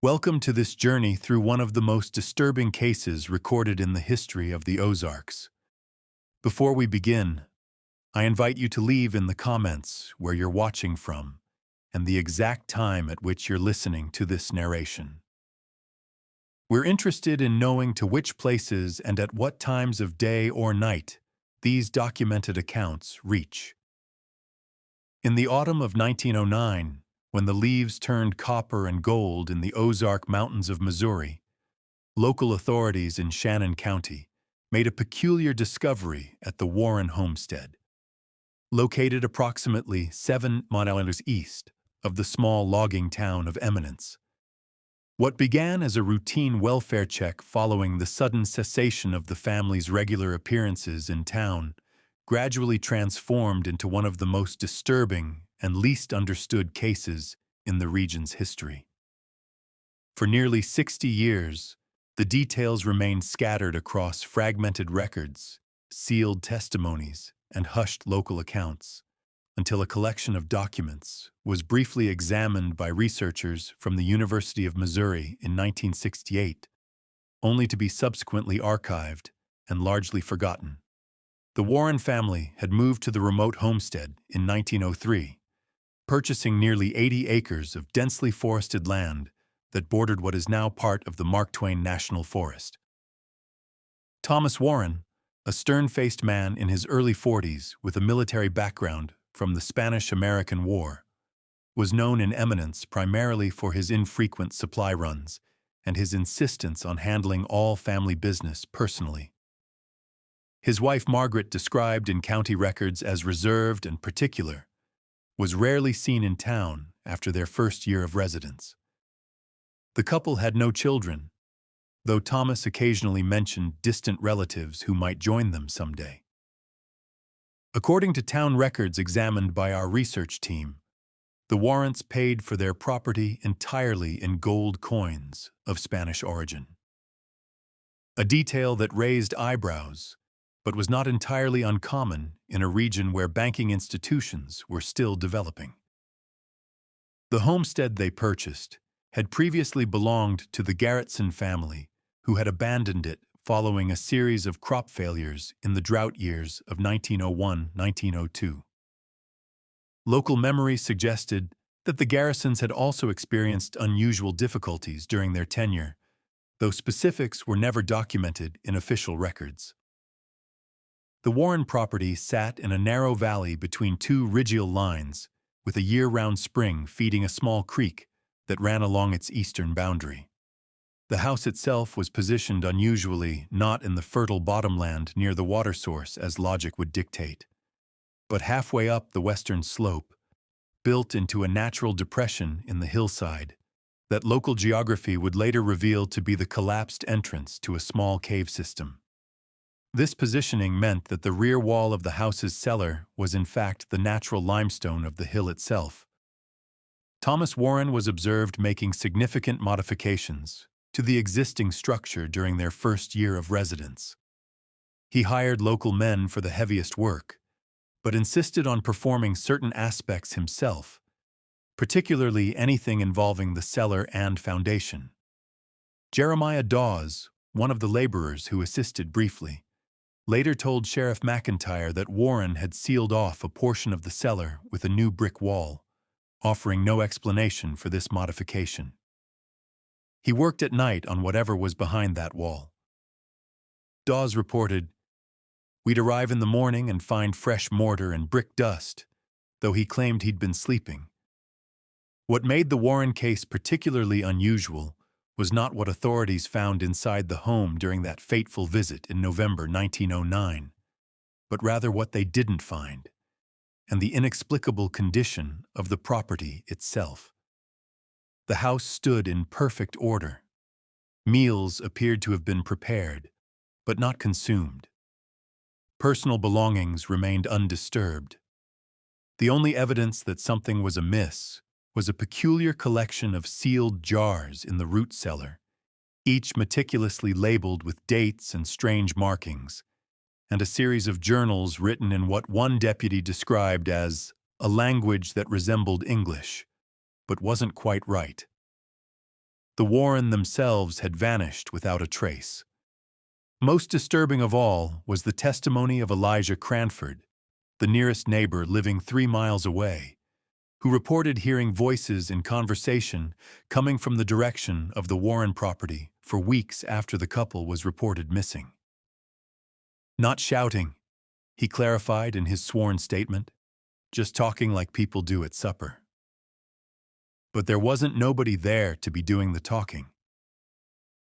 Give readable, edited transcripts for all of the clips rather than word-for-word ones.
Welcome to this journey through one of the most disturbing cases recorded in the history of the Ozarks. Before we begin, I invite you to leave in the comments where you're watching from and the exact time at which you're listening to this narration. We're interested in knowing to which places and at what times of day or night these documented accounts reach. In the autumn of 1909, when the leaves turned copper and gold in the Ozark Mountains of Missouri, local authorities in Shannon County made a peculiar discovery at the Warren homestead. Located approximately 7 miles east of the small logging town of Eminence. What began as a routine welfare check following the sudden cessation of the family's regular appearances in town gradually transformed into one of the most disturbing and least understood cases in the region's history. For nearly 60 years, the details remained scattered across fragmented records, sealed testimonies, and hushed local accounts, until a collection of documents was briefly examined by researchers from the University of Missouri in 1968, only to be subsequently archived and largely forgotten. The Warren family had moved to the remote homestead in 1903, purchasing nearly 80 acres of densely forested land that bordered what is now part of the Mark Twain National Forest. Thomas Warren, a stern-faced man in his early 40s with a military background from the Spanish-American War, was known in Eminence primarily for his infrequent supply runs and his insistence on handling all family business personally. His wife Margaret, described in county records as reserved and particular, was rarely seen in town after their first year of residence. The couple had no children, though Thomas occasionally mentioned distant relatives who might join them someday. According to town records examined by our research team, the Warrens paid for their property entirely in gold coins of Spanish origin. A detail that raised eyebrows, but was not entirely uncommon in a region where banking institutions were still developing. The homestead they purchased had previously belonged to the Garretson family, who had abandoned it following a series of crop failures in the drought years of 1901-1902. Local memory suggested that the Garrisons had also experienced unusual difficulties during their tenure, though specifics were never documented in official records. The Warren property sat in a narrow valley between two radial lines, with a year-round spring feeding a small creek that ran along its eastern boundary. The house itself was positioned unusually not in the fertile bottomland near the water source as logic would dictate, but halfway up the western slope, built into a natural depression in the hillside that local geography would later reveal to be the collapsed entrance to a small cave system. This positioning meant that the rear wall of the house's cellar was in fact the natural limestone of the hill itself. Thomas Warren was observed making significant modifications to the existing structure during their first year of residence. He hired local men for the heaviest work, but insisted on performing certain aspects himself, particularly anything involving the cellar and foundation. Jeremiah Dawes, one of the laborers who assisted briefly, later told Sheriff McIntyre that Warren had sealed off a portion of the cellar with a new brick wall, offering no explanation for this modification. He worked at night on whatever was behind that wall. Dawes reported, "We'd arrive in the morning and find fresh mortar and brick dust, though he claimed he'd been sleeping." What made the Warren case particularly unusual was not what authorities found inside the home during that fateful visit in November 1909, but rather what they didn't find, and the inexplicable condition of the property itself. The house stood in perfect order. Meals appeared to have been prepared, but not consumed. Personal belongings remained undisturbed. The only evidence that something was amiss was a peculiar collection of sealed jars in the root cellar, each meticulously labeled with dates and strange markings, and a series of journals written in what one deputy described as a language that resembled English, but wasn't quite right. The Warren themselves had vanished without a trace. Most disturbing of all was the testimony of Elijah Cranford, the nearest neighbor living 3 miles away, who reported hearing voices in conversation coming from the direction of the Warren property for weeks after the couple was reported missing. "Not shouting," he clarified in his sworn statement, "just talking like people do at supper." But there wasn't nobody there to be doing the talking.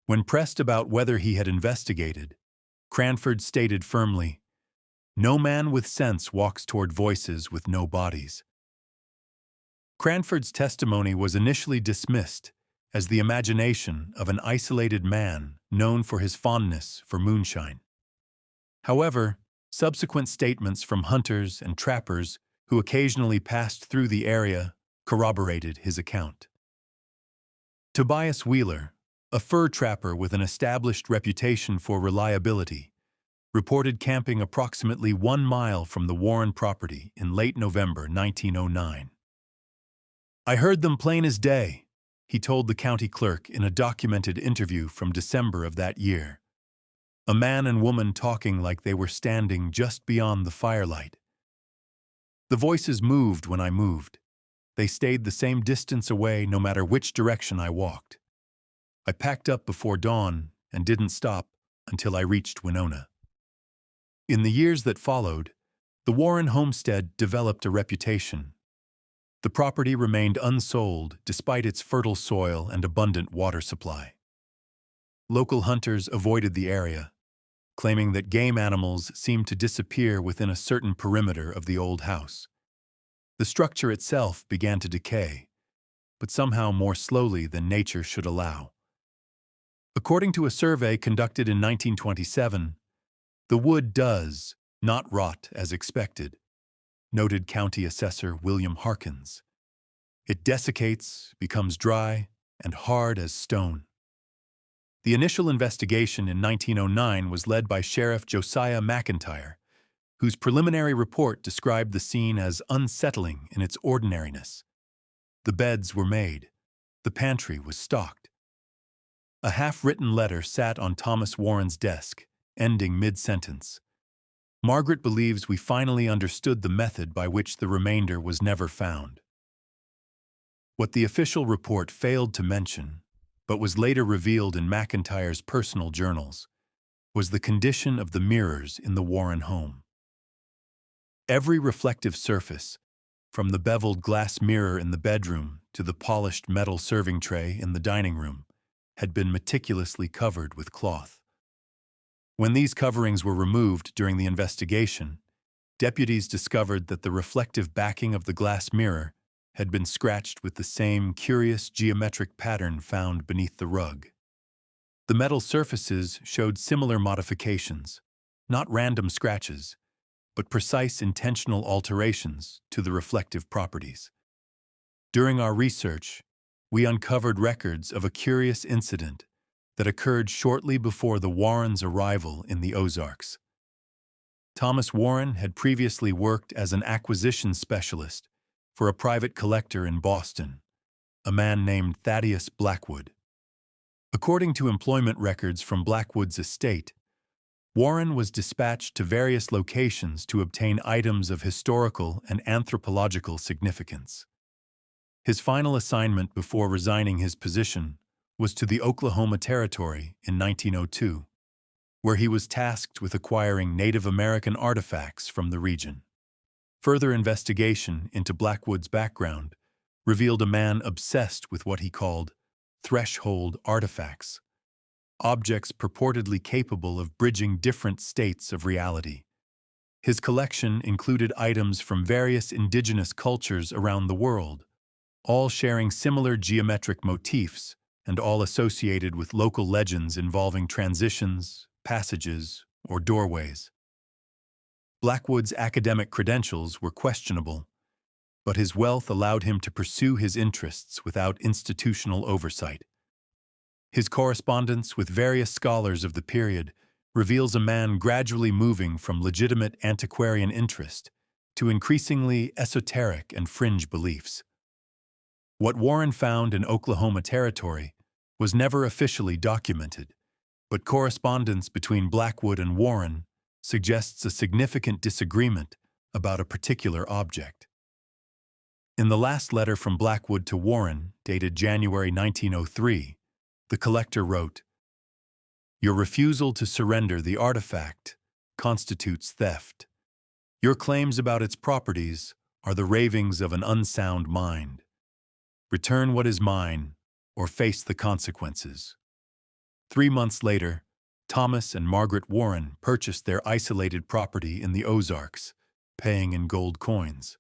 When pressed about whether he had investigated, Cranford stated firmly, "No man with sense walks toward voices with no bodies." Cranford's testimony was initially dismissed as the imagination of an isolated man known for his fondness for moonshine. However, subsequent statements from hunters and trappers who occasionally passed through the area corroborated his account. Tobias Wheeler, a fur trapper with an established reputation for reliability, reported camping approximately 1 mile from the Warren property in late November 1909. "I heard them plain as day," he told the county clerk in a documented interview from December of that year. "A man and woman talking like they were standing just beyond the firelight. The voices moved when I moved. They stayed the same distance away no matter which direction I walked. I packed up before dawn and didn't stop until I reached Winona." In the years that followed, the Warren homestead developed a reputation. The property remained unsold despite its fertile soil and abundant water supply. Local hunters avoided the area, claiming that game animals seemed to disappear within a certain perimeter of the old house. The structure itself began to decay, but somehow more slowly than nature should allow. According to a survey conducted in 1927, the wood does not rot as expected, noted County Assessor William Harkins. It desiccates, becomes dry, and hard as stone. The initial investigation in 1909 was led by Sheriff Josiah McIntyre, whose preliminary report described the scene as unsettling in its ordinariness. The beds were made. The pantry was stocked. A half-written letter sat on Thomas Warren's desk, ending mid-sentence. "Margaret believes we finally understood the method by which the remainder was never found." What the official report failed to mention, but was later revealed in McIntyre's personal journals, was the condition of the mirrors in the Warren home. Every reflective surface, from the beveled glass mirror in the bedroom to the polished metal serving tray in the dining room, had been meticulously covered with cloth. When these coverings were removed during the investigation, deputies discovered that the reflective backing of the glass mirror had been scratched with the same curious geometric pattern found beneath the rug. The metal surfaces showed similar modifications, not random scratches, but precise intentional alterations to the reflective properties. During our research, we uncovered records of a curious incident that occurred shortly before the Warrens' arrival in the Ozarks. Thomas Warren had previously worked as an acquisition specialist for a private collector in Boston, a man named Thaddeus Blackwood. According to employment records from Blackwood's estate, Warren was dispatched to various locations to obtain items of historical and anthropological significance. His final assignment before resigning his position was to the Oklahoma Territory in 1902, where he was tasked with acquiring Native American artifacts from the region. Further investigation into Blackwood's background revealed a man obsessed with what he called threshold artifacts, objects purportedly capable of bridging different states of reality. His collection included items from various indigenous cultures around the world, all sharing similar geometric motifs and all associated with local legends involving transitions, passages, or doorways. Blackwood's academic credentials were questionable, but his wealth allowed him to pursue his interests without institutional oversight. His correspondence with various scholars of the period reveals a man gradually moving from legitimate antiquarian interest to increasingly esoteric and fringe beliefs. What Warren found in Oklahoma Territory was never officially documented, but correspondence between Blackwood and Warren suggests a significant disagreement about a particular object. In the last letter from Blackwood to Warren, dated January 1903, the collector wrote, "Your refusal to surrender the artifact constitutes theft. Your claims about its properties are the ravings of an unsound mind. Return what is mine, or face the consequences." 3 months later, Thomas and Margaret Warren purchased their isolated property in the Ozarks, paying in gold coins.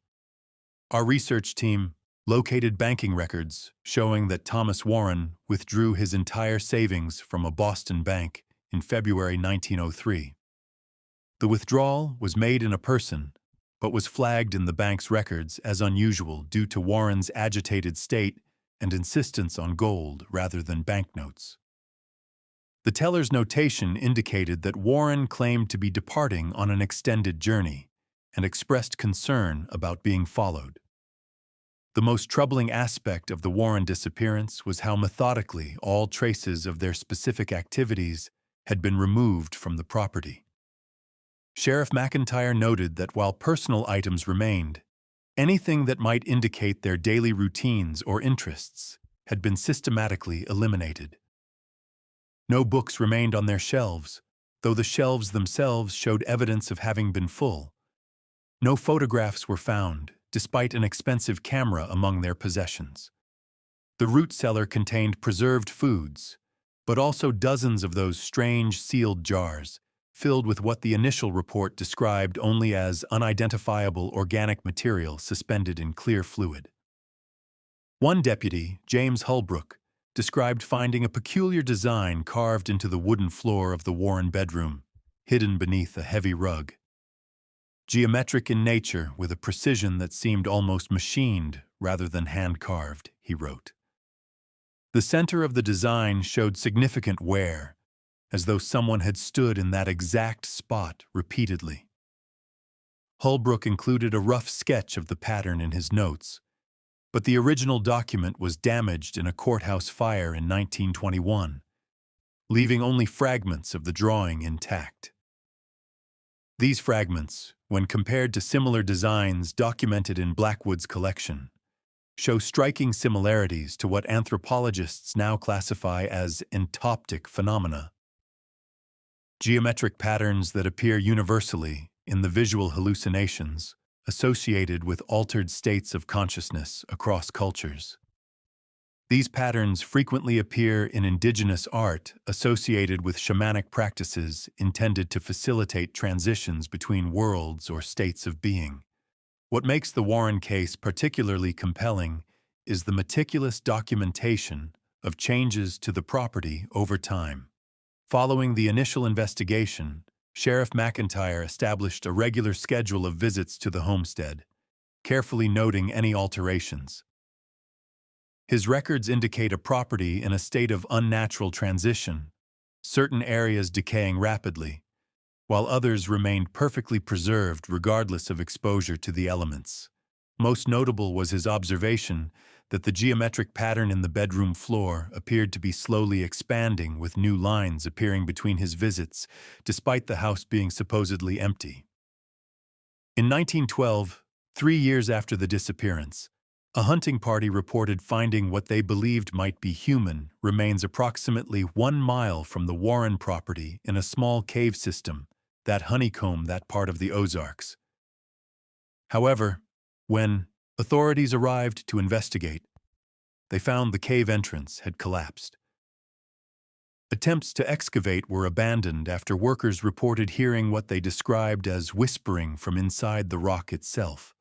Our research team located banking records showing that Thomas Warren withdrew his entire savings from a Boston bank in February 1903. The withdrawal was made in a person, but was flagged in the bank's records as unusual due to Warren's agitated state and insistence on gold rather than banknotes. The teller's notation indicated that Warren claimed to be departing on an extended journey and expressed concern about being followed. The most troubling aspect of the Warren disappearance was how methodically all traces of their specific activities had been removed from the property. Sheriff McIntyre noted that while personal items remained, anything that might indicate their daily routines or interests had been systematically eliminated. No books remained on their shelves, though the shelves themselves showed evidence of having been full. No photographs were found, despite an expensive camera among their possessions. The root cellar contained preserved foods, but also dozens of those strange sealed jars, filled with what the initial report described only as unidentifiable organic material suspended in clear fluid. One deputy, James Holbrook, described finding a peculiar design carved into the wooden floor of the Warren bedroom, hidden beneath a heavy rug. Geometric in nature with a precision that seemed almost machined rather than hand-carved, he wrote. The center of the design showed significant wear, as though someone had stood in that exact spot repeatedly. Holbrook included a rough sketch of the pattern in his notes, but the original document was damaged in a courthouse fire in 1921, leaving only fragments of the drawing intact. These fragments, when compared to similar designs documented in Blackwood's collection, show striking similarities to what anthropologists now classify as entoptic phenomena. Geometric patterns that appear universally in the visual hallucinations associated with altered states of consciousness across cultures. These patterns frequently appear in indigenous art associated with shamanic practices intended to facilitate transitions between worlds or states of being. What makes the Warren case particularly compelling is the meticulous documentation of changes to the property over time. Following the initial investigation, Sheriff McIntyre established a regular schedule of visits to the homestead, carefully noting any alterations. His records indicate a property in a state of unnatural transition, certain areas decaying rapidly, while others remained perfectly preserved regardless of exposure to the elements. Most notable was his observation that the geometric pattern in the bedroom floor appeared to be slowly expanding with new lines appearing between his visits, despite the house being supposedly empty. In 1912, 3 years after the disappearance, a hunting party reported finding what they believed might be human remains approximately 1 mile from the Warren property in a small cave system that honeycomb that part of the Ozarks. However, when authorities arrived to investigate, they found the cave entrance had collapsed. Attempts to excavate were abandoned after workers reported hearing what they described as whispering from inside the rock itself.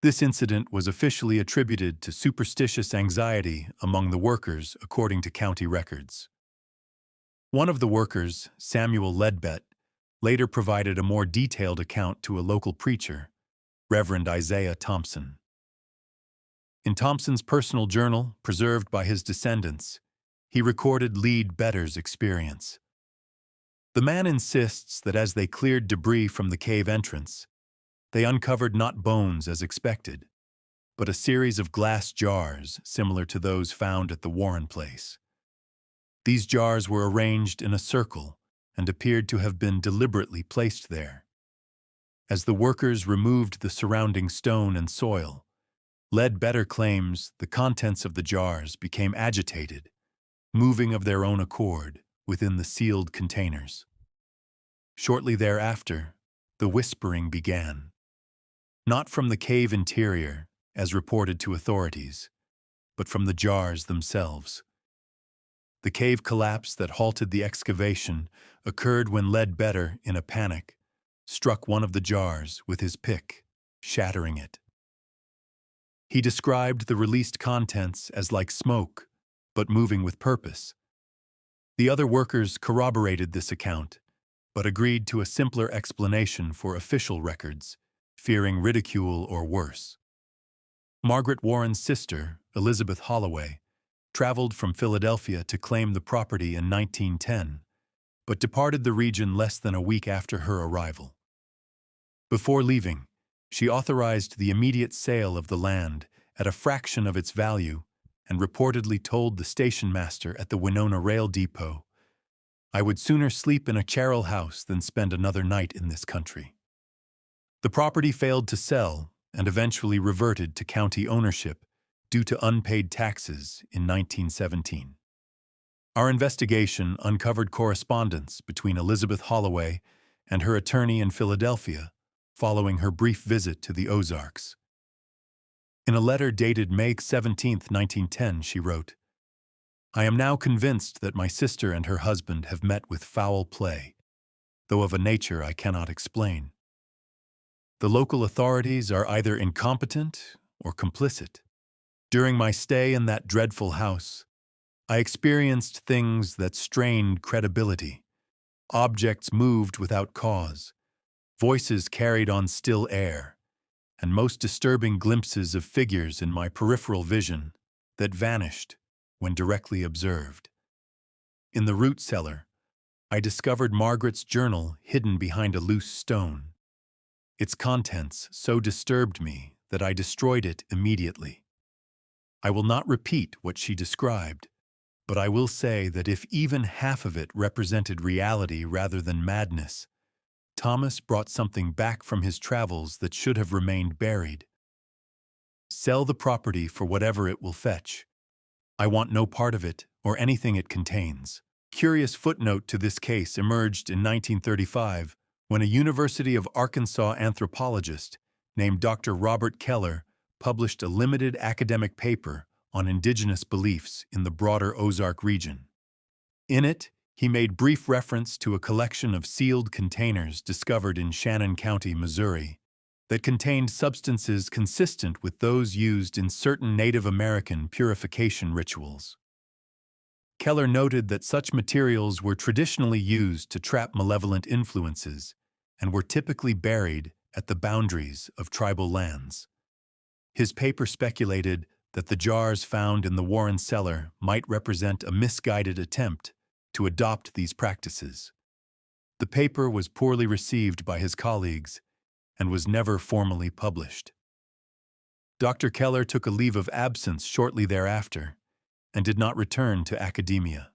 This incident was officially attributed to superstitious anxiety among the workers, according to county records. One of the workers, Samuel Ledbett, later provided a more detailed account to a local preacher, Reverend Isaiah Thompson. In Thompson's personal journal, preserved by his descendants, he recorded Lead Better's experience. The man insists that as they cleared debris from the cave entrance, they uncovered not bones as expected, but a series of glass jars similar to those found at the Warren place. These jars were arranged in a circle and appeared to have been deliberately placed there. As the workers removed the surrounding stone and soil, Ledbetter claims the contents of the jars became agitated, moving of their own accord within the sealed containers. Shortly thereafter, the whispering began. Not from the cave interior, as reported to authorities, but from the jars themselves. The cave collapse that halted the excavation occurred when Ledbetter, in a panic, struck one of the jars with his pick, shattering it. He described the released contents as like smoke, but moving with purpose. The other workers corroborated this account, but agreed to a simpler explanation for official records, fearing ridicule or worse. Margaret Warren's sister, Elizabeth Holloway, traveled from Philadelphia to claim the property in 1910, but departed the region less than a week after her arrival. Before leaving, she authorized the immediate sale of the land at a fraction of its value and reportedly told the station master at the Winona Rail Depot, "I would sooner sleep in a charnel house than spend another night in this country." The property failed to sell and eventually reverted to county ownership due to unpaid taxes in 1917. Our investigation uncovered correspondence between Elizabeth Holloway and her attorney in Philadelphia following her brief visit to the Ozarks. In a letter dated May 17, 1910, she wrote, "I am now convinced that my sister and her husband have met with foul play, though of a nature I cannot explain. The local authorities are either incompetent or complicit. During my stay in that dreadful house, I experienced things that strained credibility. Objects moved without cause, voices carried on still air, and most disturbing glimpses of figures in my peripheral vision that vanished when directly observed. In the root cellar, I discovered Margaret's journal hidden behind a loose stone. Its contents so disturbed me that I destroyed it immediately. I will not repeat what she described, but I will say that if even half of it represented reality rather than madness, Thomas brought something back from his travels that should have remained buried. Sell the property for whatever it will fetch. I want no part of it or anything it contains." Curious footnote to this case emerged in 1935 when a University of Arkansas anthropologist named Dr. Robert Keller published a limited academic paper on indigenous beliefs in the broader Ozark region. In it, he made brief reference to a collection of sealed containers discovered in Shannon County, Missouri, that contained substances consistent with those used in certain Native American purification rituals. Keller noted that such materials were traditionally used to trap malevolent influences and were typically buried at the boundaries of tribal lands. His paper speculated that the jars found in the Warren cellar might represent a misguided attempt to adopt these practices. The paper was poorly received by his colleagues and was never formally published. Dr. Keller took a leave of absence shortly thereafter and did not return to academia.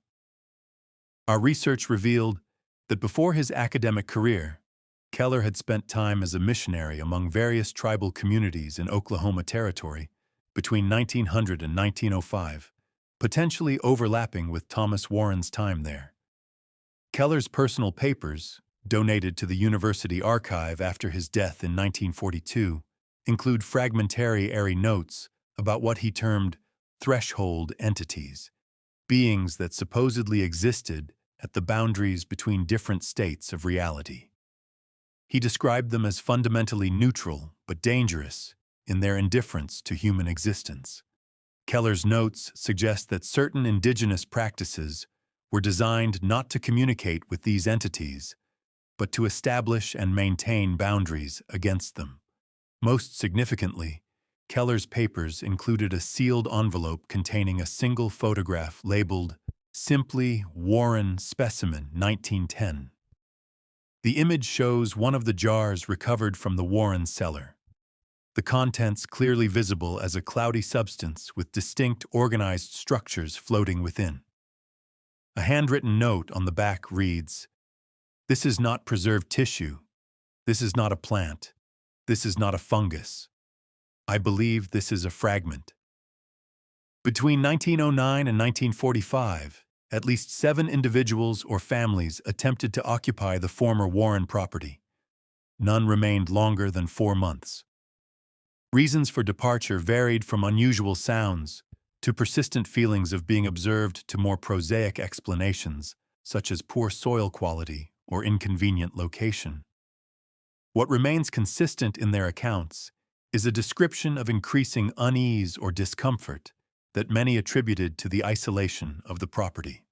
Our research revealed that before his academic career, Keller had spent time as a missionary among various tribal communities in Oklahoma Territory between 1900 and 1905, potentially overlapping with Thomas Warren's time there. Keller's personal papers, donated to the University Archive after his death in 1942, include fragmentary airy notes about what he termed threshold entities, beings that supposedly existed at the boundaries between different states of reality. He described them as fundamentally neutral but dangerous in their indifference to human existence. Keller's notes suggest that certain indigenous practices were designed not to communicate with these entities, but to establish and maintain boundaries against them. Most significantly, Keller's papers included a sealed envelope containing a single photograph labeled simply Warren Specimen 1910. The image shows one of the jars recovered from the Warren cellar. The contents clearly visible as a cloudy substance with distinct organized structures floating within. A handwritten note on the back reads, "This is not preserved tissue. This is not a plant. This is not a fungus. I believe this is a fragment." Between 1909 and 1945, at least 7 individuals or families attempted to occupy the former Warren property. None remained longer than 4 months. Reasons for departure varied from unusual sounds to persistent feelings of being observed to more prosaic explanations, such as poor soil quality or inconvenient location. What remains consistent in their accounts is a description of increasing unease or discomfort that many attributed to the isolation of the property.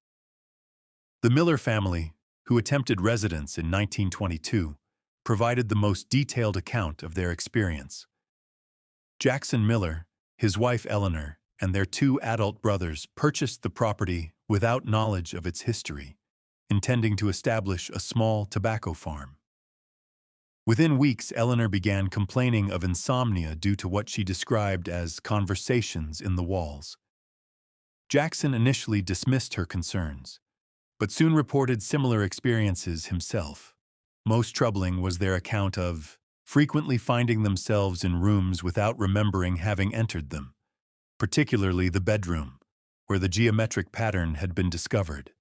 The Miller family, who attempted residence in 1922, provided the most detailed account of their experience. Jackson Miller, his wife Eleanor, and their 2 adult brothers purchased the property without knowledge of its history, intending to establish a small tobacco farm. Within weeks, Eleanor began complaining of insomnia due to what she described as conversations in the walls. Jackson initially dismissed her concerns, but soon reported similar experiences himself. Most troubling was their account of frequently finding themselves in rooms without remembering having entered them, particularly the bedroom, where the geometric pattern had been discovered.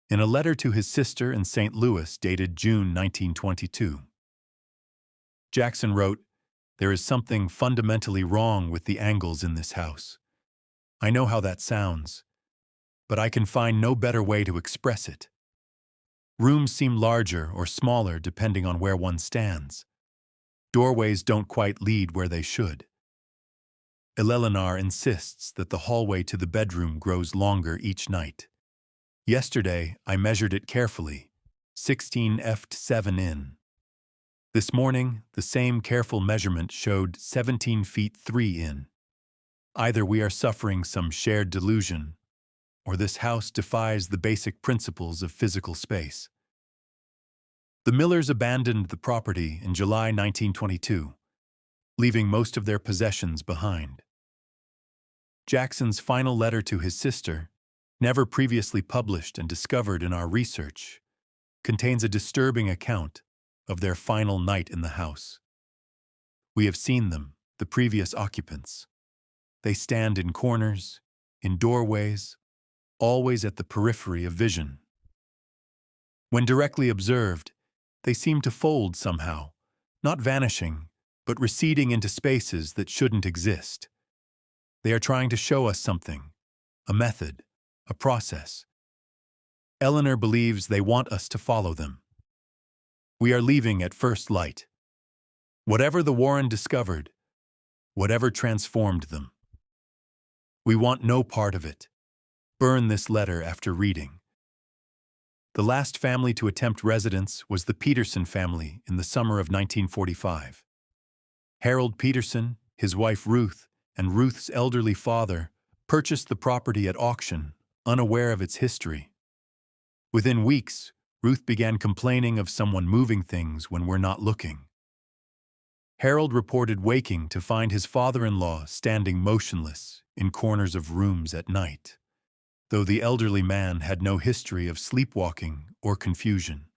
In a letter to his sister in St. Louis dated June 1922, Jackson wrote, "There is something fundamentally wrong with the angles in this house. I know how that sounds, but I can find no better way to express it. Rooms seem larger or smaller depending on where one stands. Doorways don't quite lead where they should. Eleanor insists that the hallway to the bedroom grows longer each night. Yesterday, I measured it carefully, 16 ft 7 in. This morning, the same careful measurement showed 17 feet 3 in. Either we are suffering some shared delusion, or this house defies the basic principles of physical space." The Millers abandoned the property in July 1922, leaving most of their possessions behind. Jackson's final letter to his sister, never previously published and discovered in our research, contains a disturbing account of their final night in the house. "We have seen them, the previous occupants. They stand in corners, in doorways, always at the periphery of vision. When directly observed, they seem to fold somehow, not vanishing, but receding into spaces that shouldn't exist. They are trying to show us something, a method, a process. Eleanor believes they want us to follow them. We are leaving at first light. Whatever the Warren discovered, whatever transformed them. We want no part of it. Burn this letter after reading." The last family to attempt residence was the Peterson family in the summer of 1945. Harold Peterson, his wife Ruth, and Ruth's elderly father purchased the property at auction, unaware of its history. Within weeks, Ruth began complaining of someone moving things when we're not looking. Harold reported waking to find his father-in-law standing motionless in corners of rooms at night, though the elderly man had no history of sleepwalking or confusion.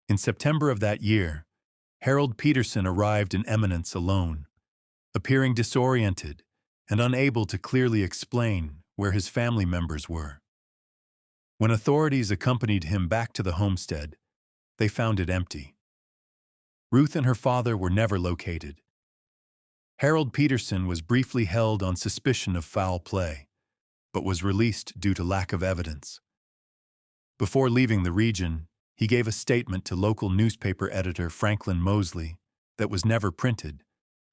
In September of that year, Harold Peterson arrived in Eminence alone, appearing disoriented and unable to clearly explain where his family members were. When authorities accompanied him back to the homestead, they found it empty. Ruth and her father were never located. Harold Peterson was briefly held on suspicion of foul play, but was released due to lack of evidence. Before leaving the region, he gave a statement to local newspaper editor Franklin Mosley that was never printed,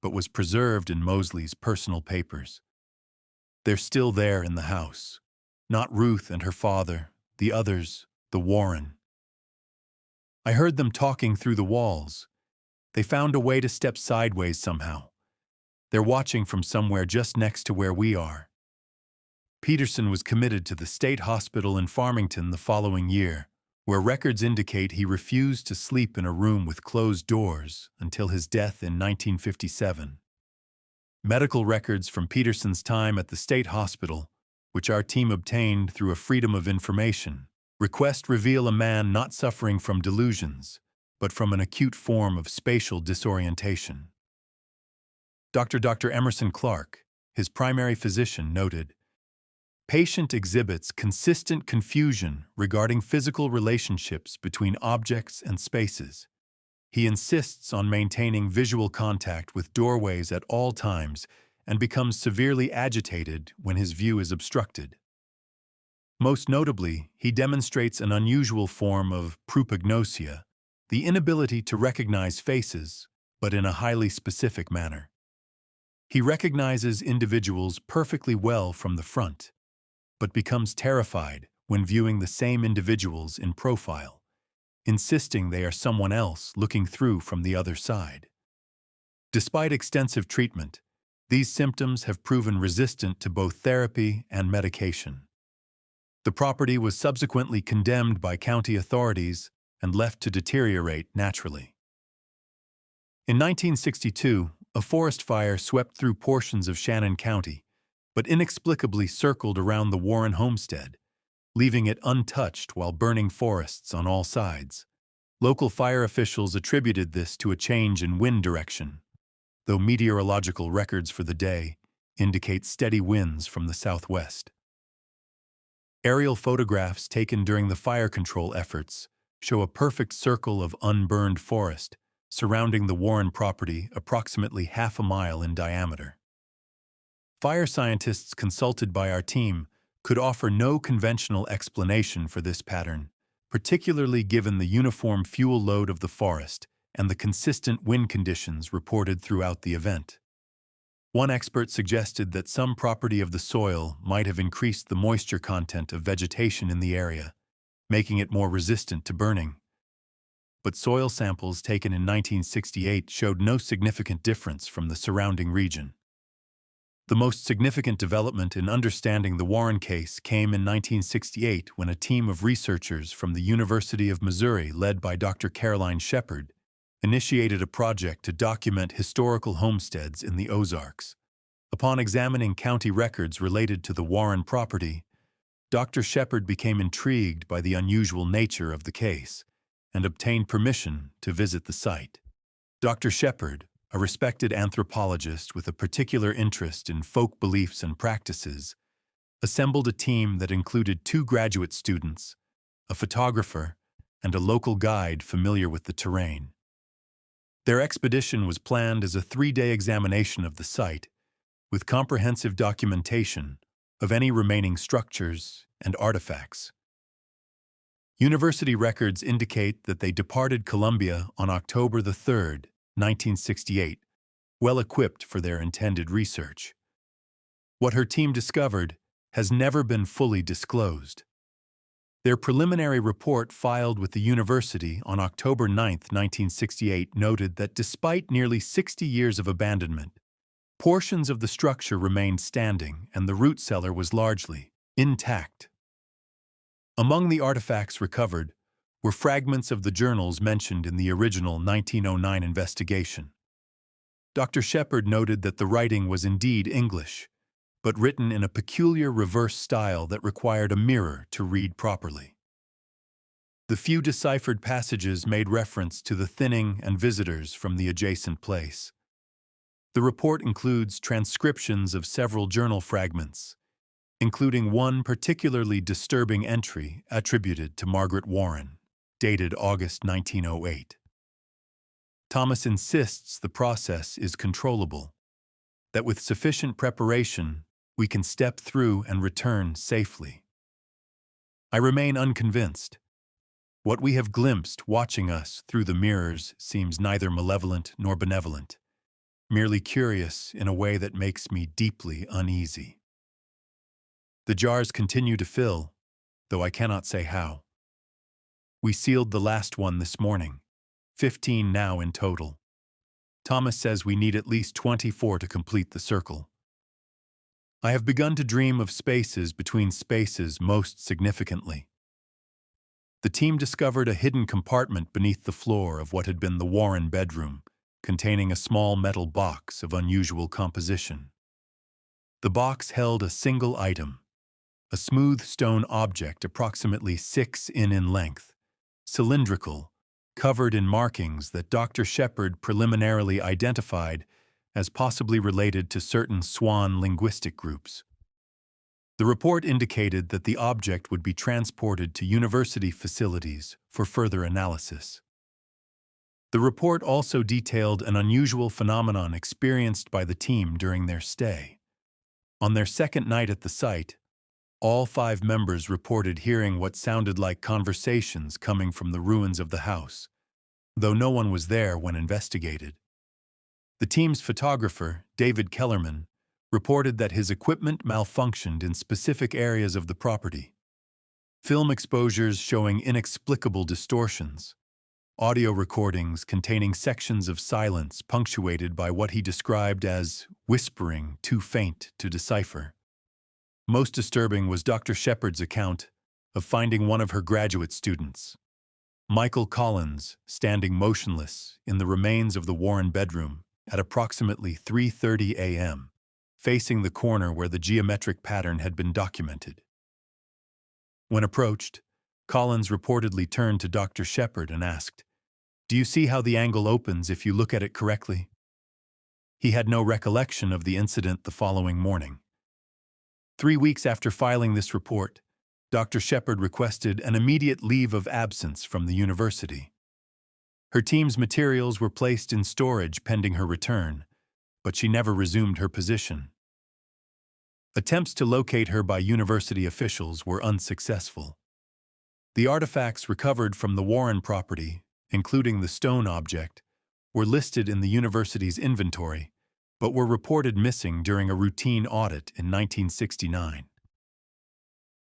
but was preserved in Mosley's personal papers. "They're still there in the house. Not Ruth and her father, the others, the Warren. I heard them talking through the walls. They found a way to step sideways somehow. They're watching from somewhere just next to where we are." Peterson was committed to the state hospital in Farmington the following year, where records indicate he refused to sleep in a room with closed doors until his death in 1957. Medical records from Peterson's time at the state hospital which our team obtained through a Freedom of Information request, reveal a man not suffering from delusions, but from an acute form of spatial disorientation. Dr. Emerson Clark, his primary physician, noted, "Patient exhibits consistent confusion regarding physical relationships between objects and spaces. He insists on maintaining visual contact with doorways at all times and becomes severely agitated when his view is obstructed. Most notably, he demonstrates an unusual form of propagnosia, the inability to recognize faces, but in a highly specific manner. He recognizes individuals perfectly well from the front, but becomes terrified when viewing the same individuals in profile, insisting they are someone else looking through from the other side. Despite extensive treatment, these symptoms have proven resistant to both therapy and medication. The property was subsequently condemned by county authorities and left to deteriorate naturally." In 1962, a forest fire swept through portions of Shannon County, but inexplicably circled around the Warren homestead, leaving it untouched while burning forests on all sides. Local fire officials attributed this to a change in wind direction, though meteorological records for the day indicate steady winds from the southwest. Aerial photographs taken during the fire control efforts show a perfect circle of unburned forest surrounding the Warren property approximately half a mile in diameter. Fire scientists consulted by our team could offer no conventional explanation for this pattern, particularly given the uniform fuel load of the forest and the consistent wind conditions reported throughout the event. One expert suggested that some property of the soil might have increased the moisture content of vegetation in the area, making it more resistant to burning. But soil samples taken in 1968 showed no significant difference from the surrounding region. The most significant development in understanding the Warren case came in 1968 when a team of researchers from the University of Missouri, led by Dr. Caroline Shepard, initiated a project to document historical homesteads in the Ozarks. Upon examining county records related to the Warren property, Dr. Shepard became intrigued by the unusual nature of the case and obtained permission to visit the site. Dr. Shepard, a respected anthropologist with a particular interest in folk beliefs and practices, assembled a team that included 2 graduate students, a photographer, and a local guide familiar with the terrain. Their expedition was planned as a 3-day examination of the site, with comprehensive documentation of any remaining structures and artifacts. University records indicate that they departed Columbia on October 3, 1968, well equipped for their intended research. What her team discovered has never been fully disclosed. Their preliminary report filed with the university on October 9, 1968, noted that despite nearly 60 years of abandonment, portions of the structure remained standing and the root cellar was largely intact. Among the artifacts recovered were fragments of the journals mentioned in the original 1909 investigation. Dr. Shepard noted that the writing was indeed English, but written in a peculiar reverse style that required a mirror to read properly. The few deciphered passages made reference to the thinning and visitors from the adjacent place. The report includes transcriptions of several journal fragments, including one particularly disturbing entry attributed to Margaret Warren, dated August 1908. Thomas insists the process is controllable, that with sufficient preparation, we can step through and return safely. I remain unconvinced. What we have glimpsed watching us through the mirrors seems neither malevolent nor benevolent, merely curious in a way that makes me deeply uneasy. The jars continue to fill, though I cannot say how. We sealed the last one this morning, 15 now in total. Thomas says we need at least 24 to complete the circle. I have begun to dream of spaces between spaces most significantly. The team discovered a hidden compartment beneath the floor of what had been the Warren bedroom, containing a small metal box of unusual composition. The box held a single item, a smooth stone object approximately 6 in length, cylindrical, covered in markings that Dr. Shepard preliminarily identified as possibly related to certain Swan linguistic groups. The report indicated that the object would be transported to university facilities for further analysis. The report also detailed an unusual phenomenon experienced by the team during their stay. On their second night at the site, all 5 members reported hearing what sounded like conversations coming from the ruins of the house, though no one was there when investigated. The team's photographer, David Kellerman, reported that his equipment malfunctioned in specific areas of the property. Film exposures showing inexplicable distortions, audio recordings containing sections of silence punctuated by what he described as whispering too faint to decipher. Most disturbing was Dr. Shepard's account of finding one of her graduate students, Michael Collins, standing motionless in the remains of the Warren bedroom at approximately 3:30 a.m., facing the corner where the geometric pattern had been documented. When approached, Collins reportedly turned to Dr. Shepard and asked, "Do you see how the angle opens if you look at it correctly?" He had no recollection of the incident the following morning. 3 weeks after filing this report, Dr. Shepard requested an immediate leave of absence from the university. Her team's materials were placed in storage pending her return, but she never resumed her position. Attempts to locate her by university officials were unsuccessful. The artifacts recovered from the Warren property, including the stone object, were listed in the university's inventory, but were reported missing during a routine audit in 1969.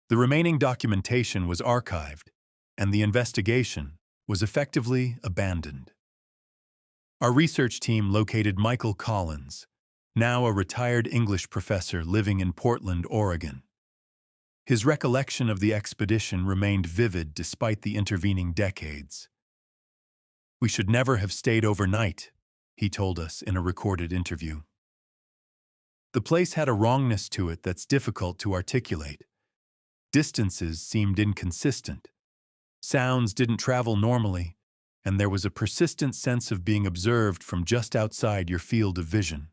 The remaining documentation was archived, and the investigation was effectively abandoned. Our research team located Michael Collins, now a retired English professor living in Portland, Oregon. His recollection of the expedition remained vivid despite the intervening decades. "We should never have stayed overnight," he told us in a recorded interview. The place had a wrongness to it that's difficult to articulate. Distances seemed inconsistent. Sounds didn't travel normally, and there was a persistent sense of being observed from just outside your field of vision.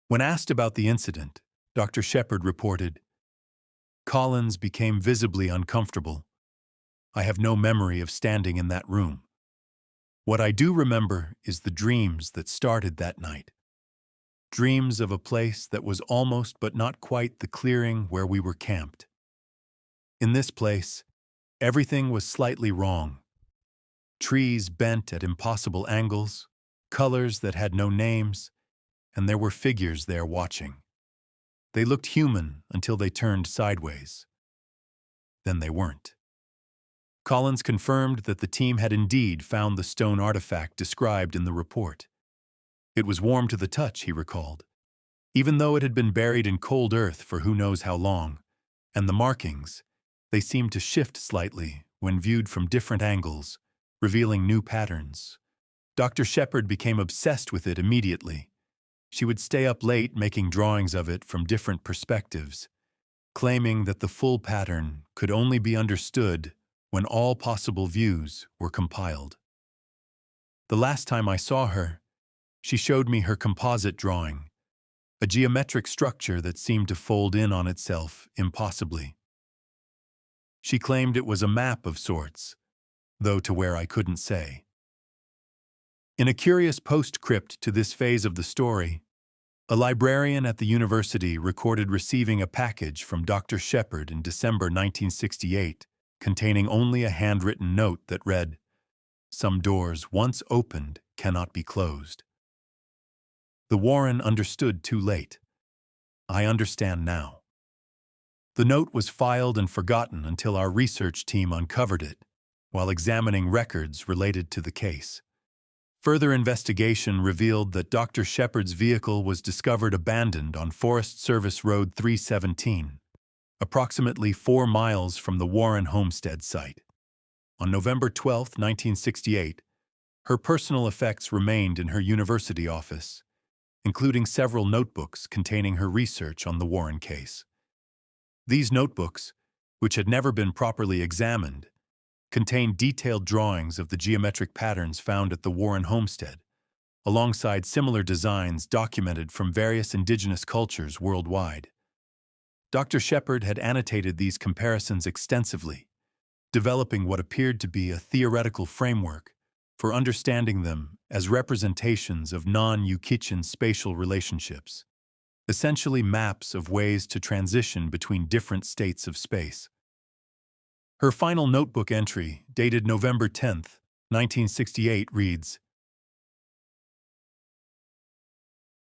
When asked about the incident, Dr. Shepard reported, "Collins became visibly uncomfortable. I have no memory of standing in that room. What I do remember is the dreams that started that night. Dreams of a place that was almost but not quite the clearing where we were camped. In this place, everything was slightly wrong. Trees bent at impossible angles, colors that had no names, and there were figures there watching. They looked human until they turned sideways. Then they weren't." Collins confirmed that the team had indeed found the stone artifact described in the report. It was warm to the touch, he recalled, even though it had been buried in cold earth for who knows how long, and the markings, they seemed to shift slightly when viewed from different angles, revealing new patterns. Dr. Shepard became obsessed with it immediately. She would stay up late making drawings of it from different perspectives, claiming that the full pattern could only be understood when all possible views were compiled. The last time I saw her, she showed me her composite drawing, a geometric structure that seemed to fold in on itself impossibly. She claimed it was a map of sorts, though to where I couldn't say. In a curious postscript to this phase of the story, a librarian at the university recorded receiving a package from Dr. Shepard in December 1968 containing only a handwritten note that read, "Some doors once opened cannot be closed." The Warren understood too late. I understand now. The note was filed and forgotten until our research team uncovered it, while examining records related to the case. Further investigation revealed that Dr. Shepard's vehicle was discovered abandoned on Forest Service Road 317, approximately 4 miles from the Warren homestead site. On November 12, 1968, her personal effects remained in her university office, including several notebooks containing her research on the Warren case. These notebooks, which had never been properly examined, contained detailed drawings of the geometric patterns found at the Warren homestead, alongside similar designs documented from various indigenous cultures worldwide. Dr. Shepard had annotated these comparisons extensively, developing what appeared to be a theoretical framework for understanding them as representations of non-Euclidean spatial relationships, essentially maps of ways to transition between different states of space. Her final notebook entry, dated November 10, 1968, reads,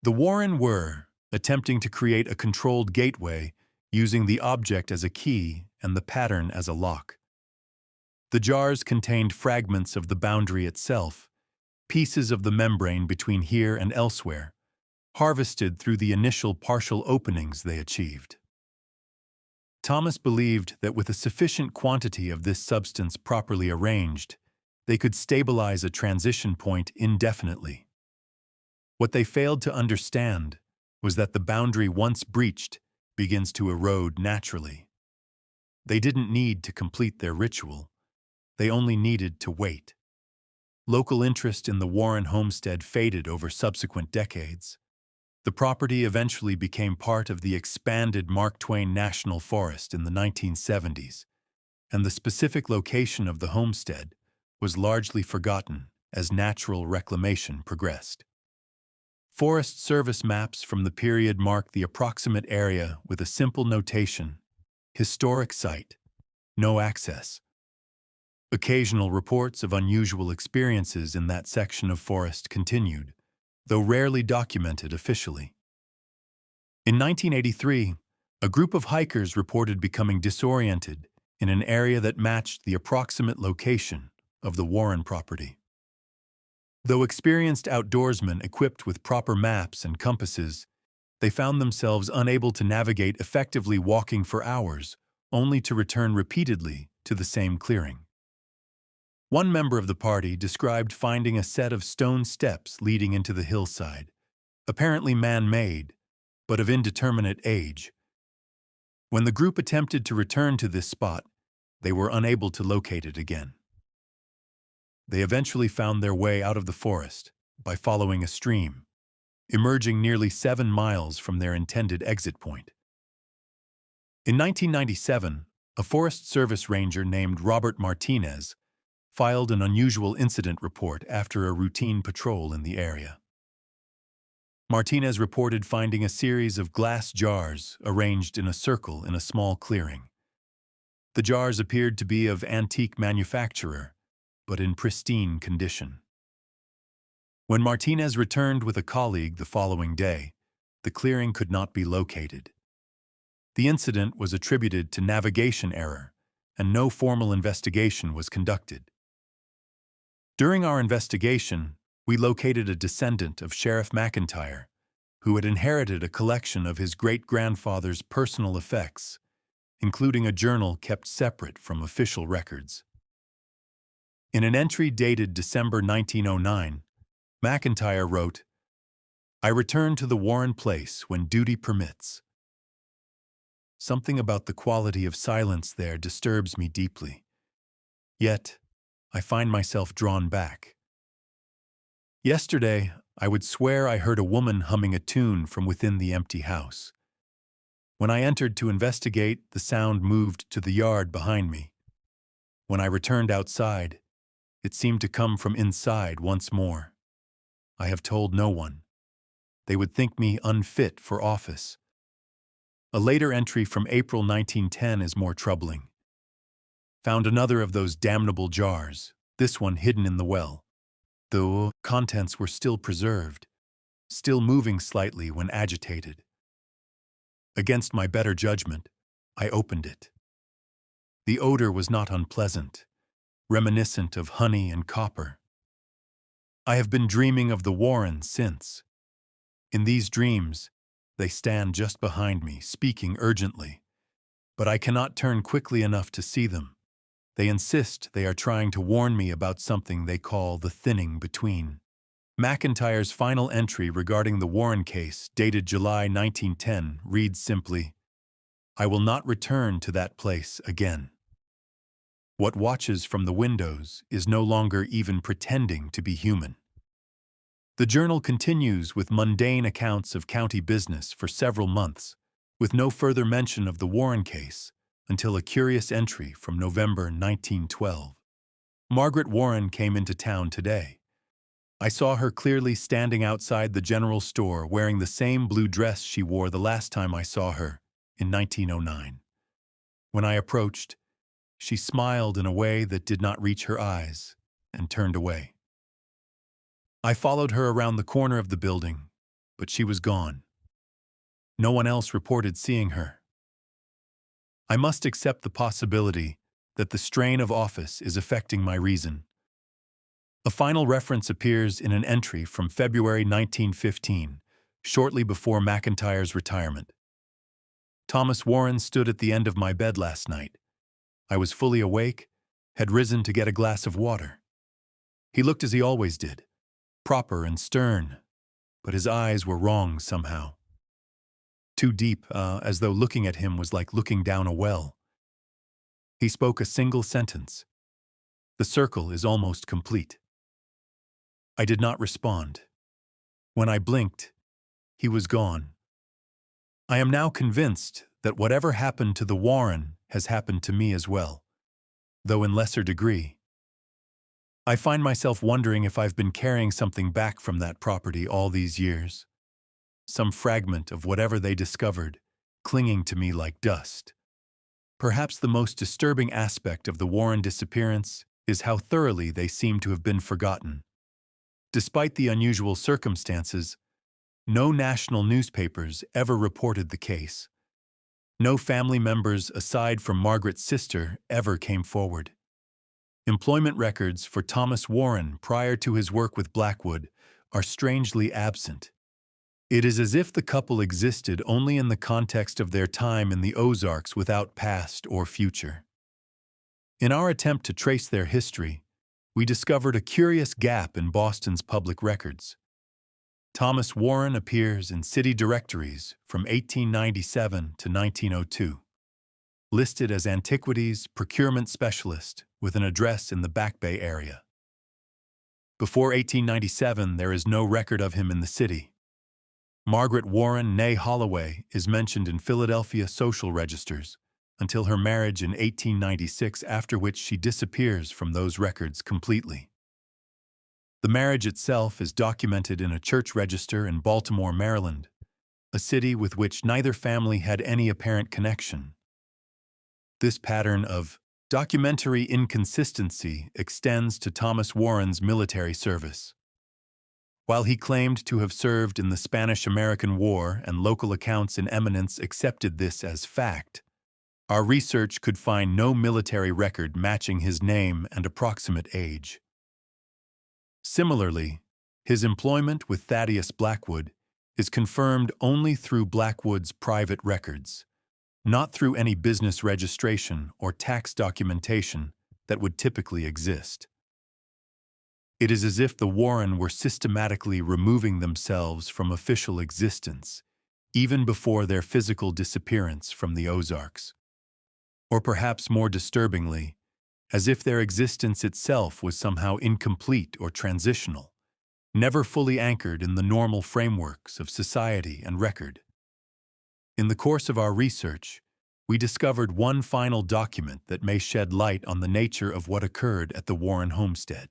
"The Warren were attempting to create a controlled gateway using the object as a key and the pattern as a lock. The jars contained fragments of the boundary itself, pieces of the membrane between here and elsewhere, harvested through the initial partial openings they achieved. Thomas believed that with a sufficient quantity of this substance properly arranged, they could stabilize a transition point indefinitely. What they failed to understand was that the boundary once breached begins to erode naturally. They didn't need to complete their ritual. They only needed to wait. Local interest in the Warren homestead faded over subsequent decades. The property eventually became part of the expanded Mark Twain National Forest in the 1970s, and the specific location of the homestead was largely forgotten as natural reclamation progressed. Forest Service maps from the period mark the approximate area with a simple notation: historic site, no access. Occasional reports of unusual experiences in that section of forest continued, though rarely documented officially. In 1983, a group of hikers reported becoming disoriented in an area that matched the approximate location of the Warren property. Though experienced outdoorsmen equipped with proper maps and compasses, they found themselves unable to navigate effectively, walking for hours, only to return repeatedly to the same clearing. One member of the party described finding a set of stone steps leading into the hillside, apparently man-made, but of indeterminate age. When the group attempted to return to this spot, they were unable to locate it again. They eventually found their way out of the forest by following a stream, emerging nearly 7 miles from their intended exit point. In 1997, a Forest Service ranger named Robert Martinez filed an unusual incident report after a routine patrol in the area. Martinez reported finding a series of glass jars arranged in a circle in a small clearing. The jars appeared to be of antique manufacture, but in pristine condition. When Martinez returned with a colleague the following day, the clearing could not be located. The incident was attributed to navigation error, and no formal investigation was conducted. During our investigation, we located a descendant of Sheriff McIntyre, who had inherited a collection of his great-grandfather's personal effects, including a journal kept separate from official records. In an entry dated December 1909, McIntyre wrote, "I return to the Warren place when duty permits. Something about the quality of silence there disturbs me deeply. Yet, I find myself drawn back. Yesterday, I would swear I heard a woman humming a tune from within the empty house. When I entered to investigate, the sound moved to the yard behind me. When I returned outside, it seemed to come from inside once more. I have told no one. They would think me unfit for office." A later entry from April 1910 is more troubling. Found another of those damnable jars, this one hidden in the well. The contents were still preserved, still moving slightly when agitated. Against my better judgment, I opened it. The odor was not unpleasant, reminiscent of honey and copper. I have been dreaming of the Warrens since. In these dreams, they stand just behind me, speaking urgently, but I cannot turn quickly enough to see them. They insist they are trying to warn me about something they call the thinning between. McIntyre's final entry regarding the Warren case, dated July 1910, reads simply, I will not return to that place again. What watches from the windows is no longer even pretending to be human. The journal continues with mundane accounts of county business for several months, with no further mention of the Warren case until a curious entry from November 1912. Margaret Warren came into town today. I saw her clearly standing outside the general store wearing the same blue dress she wore the last time I saw her, in 1909. When I approached, she smiled in a way that did not reach her eyes and turned away. I followed her around the corner of the building, but she was gone. No one else reported seeing her. I must accept the possibility that the strain of office is affecting my reason. A final reference appears in an entry from February 1915, shortly before McIntyre's retirement. Thomas Warren stood at the end of my bed last night. I was fully awake, had risen to get a glass of water. He looked as he always did, proper and stern, but his eyes were wrong somehow. Too deep, as though looking at him was like looking down a well. He spoke a single sentence. The circle is almost complete. I did not respond. When I blinked, he was gone. I am now convinced that whatever happened to the Warren has happened to me as well, though in lesser degree. I find myself wondering if I've been carrying something back from that property all these years. Some fragment of whatever they discovered, clinging to me like dust. Perhaps the most disturbing aspect of the Warren disappearance is how thoroughly they seem to have been forgotten. Despite the unusual circumstances, no national newspapers ever reported the case. No family members aside from Margaret's sister ever came forward. Employment records for Thomas Warren prior to his work with Blackwood are strangely absent. It is as if the couple existed only in the context of their time in the Ozarks without past or future. In our attempt to trace their history, we discovered a curious gap in Boston's public records. Thomas Warren appears in city directories from 1897 to 1902, listed as Antiquities Procurement Specialist with an address in the Back Bay area. Before 1897, there is no record of him in the city. Margaret Warren née Holloway is mentioned in Philadelphia social registers until her marriage in 1896, after which she disappears from those records completely. The marriage itself is documented in a church register in Baltimore, Maryland, a city with which neither family had any apparent connection. This pattern of documentary inconsistency extends to Thomas Warren's military service. While he claimed to have served in the Spanish-American War and local accounts in eminence accepted this as fact, our research could find no military record matching his name and approximate age. Similarly, his employment with Thaddeus Blackwood is confirmed only through Blackwood's private records, not through any business registration or tax documentation that would typically exist. It is as if the Warren were systematically removing themselves from official existence, even before their physical disappearance from the Ozarks. Or perhaps more disturbingly, as if their existence itself was somehow incomplete or transitional, never fully anchored in the normal frameworks of society and record. In the course of our research, we discovered one final document that may shed light on the nature of what occurred at the Warren homestead.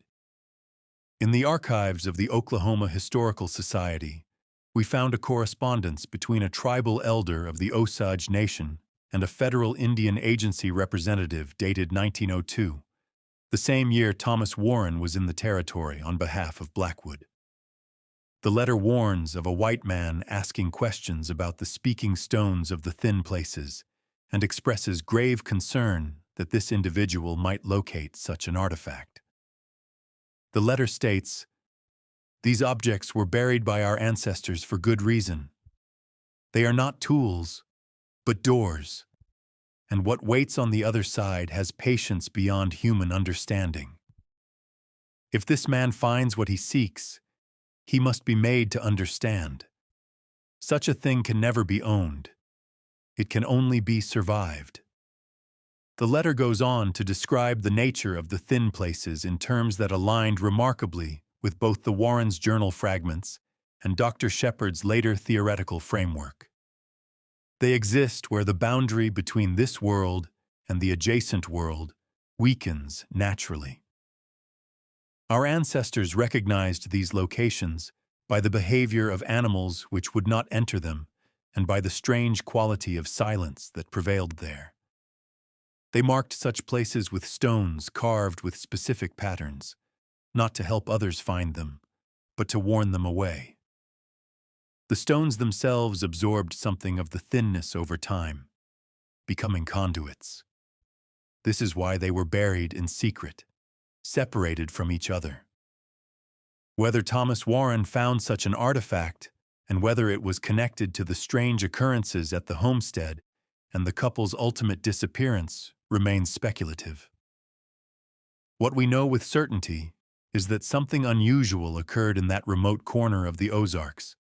In the archives of the Oklahoma Historical Society, we found a correspondence between a tribal elder of the Osage Nation and a federal Indian Agency representative dated 1902, the same year Thomas Warren was in the territory on behalf of Blackwood. The letter warns of a white man asking questions about the speaking stones of the thin places and expresses grave concern that this individual might locate such an artifact. The letter states, "These objects were buried by our ancestors for good reason. They are not tools, but doors, and what waits on the other side has patience beyond human understanding. If this man finds what he seeks, he must be made to understand. Such a thing can never be owned. It can only be survived. The letter goes on to describe the nature of the thin places in terms that aligned remarkably with both the Warrens' journal fragments and Dr. Shepard's later theoretical framework. They exist where the boundary between this world and the adjacent world weakens naturally. Our ancestors recognized these locations by the behavior of animals which would not enter them and by the strange quality of silence that prevailed there. They marked such places with stones carved with specific patterns, not to help others find them, but to warn them away. The stones themselves absorbed something of the thinness over time, becoming conduits. This is why they were buried in secret, separated from each other. Whether Thomas Warren found such an artifact, and whether it was connected to the strange occurrences at the homestead and the couple's ultimate disappearance, remains speculative. What we know with certainty is that something unusual occurred in that remote corner of the Ozarks,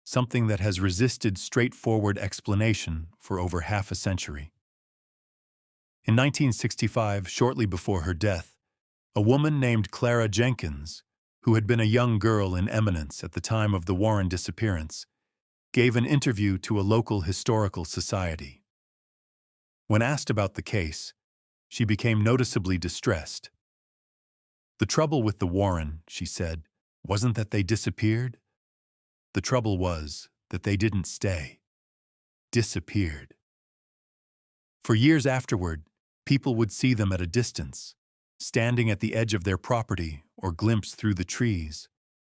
something that has resisted straightforward explanation for over half a century. In 1965, shortly before her death, a woman named Clara Jenkins, who had been a young girl in eminence at the time of the Warren disappearance, gave an interview to a local historical society. When asked about the case, she became noticeably distressed. The trouble with the Warren, she said, wasn't that they disappeared. The trouble was that they didn't stay. Disappeared. For years afterward, people would see them at a distance, standing at the edge of their property or glimpse through the trees,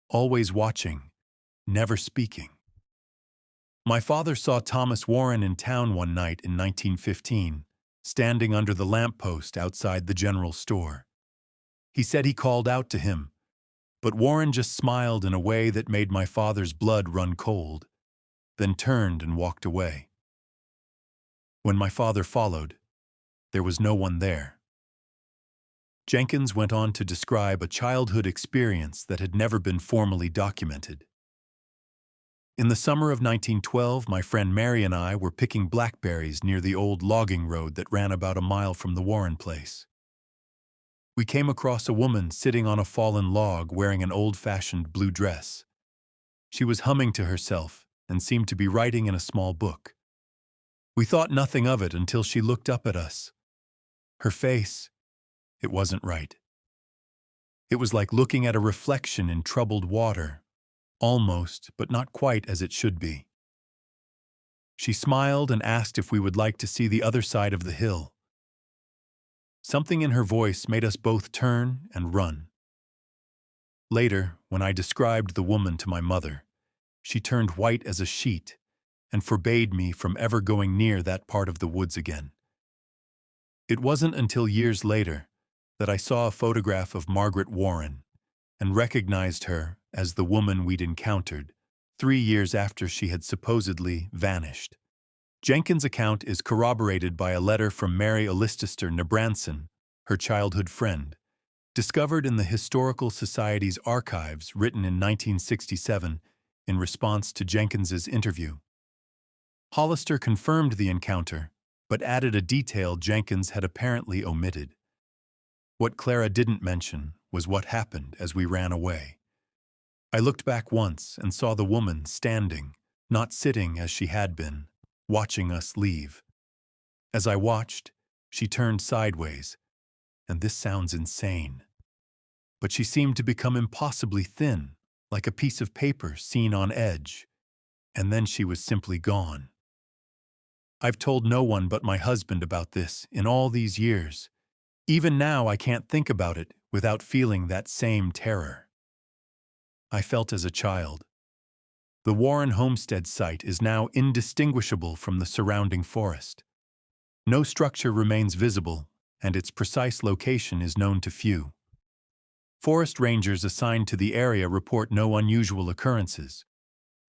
always watching, never speaking. My father saw Thomas Warren in town one night in 1915, standing under the lamppost outside the general store. He said he called out to him, but Warren just smiled in a way that made my father's blood run cold, then turned and walked away. When my father followed, there was no one there. Jenkins went on to describe a childhood experience that had never been formally documented. In the summer of 1912, my friend Mary and I were picking blackberries near the old logging road that ran about a mile from the Warren place. We came across a woman sitting on a fallen log wearing an old-fashioned blue dress. She was humming to herself and seemed to be writing in a small book. We thought nothing of it until she looked up at us. Her face, it wasn't right. It was like looking at a reflection in troubled water, almost, but not quite as it should be. She smiled and asked if we would like to see the other side of the hill. Something in her voice made us both turn and run. Later, when I described the woman to my mother, she turned white as a sheet and forbade me from ever going near that part of the woods again. It wasn't until years later that I saw a photograph of Margaret Warren and recognized her as the woman we'd encountered 3 years after she had supposedly vanished. Jenkins' account is corroborated by a letter from Mary Olistister Nebranson, her childhood friend, discovered in the Historical Society's archives written in 1967 in response to Jenkins's interview. Hollister confirmed the encounter, but added a detail Jenkins had apparently omitted. What Clara didn't mention was what happened as we ran away. I looked back once and saw the woman standing, not sitting as she had been, watching us leave. As I watched, she turned sideways, and this sounds insane, but she seemed to become impossibly thin, like a piece of paper seen on edge, and then she was simply gone. I've told no one but my husband about this in all these years. Even now I can't think about it without feeling that same terror I felt as a child. The Warren homestead site is now indistinguishable from the surrounding forest. No structure remains visible, and its precise location is known to few. Forest rangers assigned to the area report no unusual occurrences,